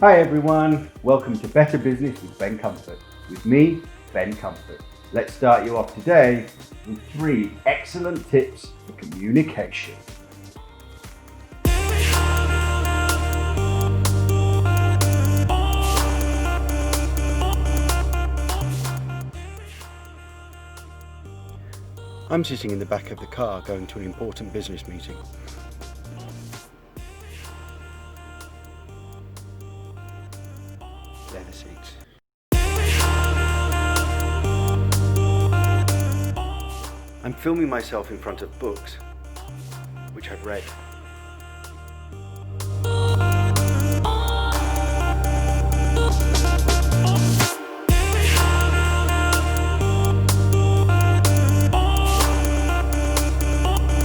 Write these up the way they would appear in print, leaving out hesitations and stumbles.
Hi everyone, welcome to Better Business with Ben Comfort. With me, Ben Comfort. Let's start you off today with 3 excellent tips for communication. I'm sitting in the back of the car going to an important business meeting. Leather seats. I'm filming myself in front of books, which I've read.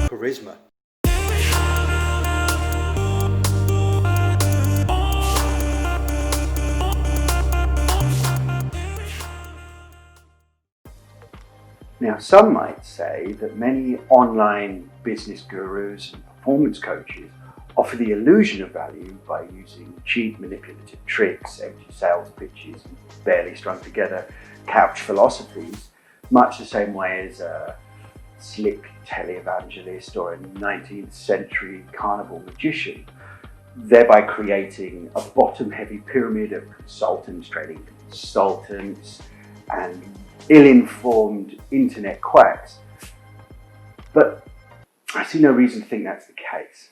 Charisma. Now, some might say that many online business gurus and performance coaches offer the illusion of value by using cheap manipulative tricks, empty sales pitches, and barely strung together couch philosophies, much the same way as a slick televangelist or a 19th century carnival magician, thereby creating a bottom-heavy pyramid of consultants trading consultants and ill-informed internet quacks. But I see no reason to think that's the case.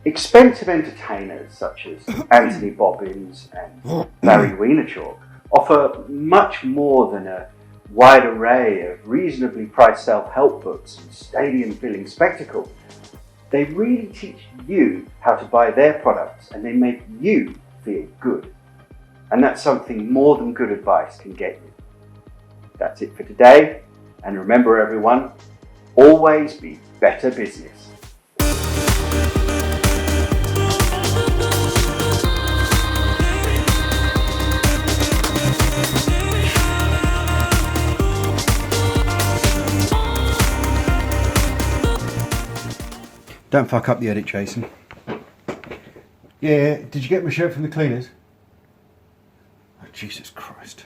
Expensive entertainers such as Anthony Bobbins and Barry Wienerchalk offer much more than a wide array of reasonably priced self-help books and stadium-filling spectacle. They really teach you how to buy their products, and they make you feel good. And that's something more than good advice can get you. That's it for today, and remember everyone, always be better business. Don't fuck up the edit, Jason. Yeah, did you get my shirt from the cleaners? Oh, Jesus Christ.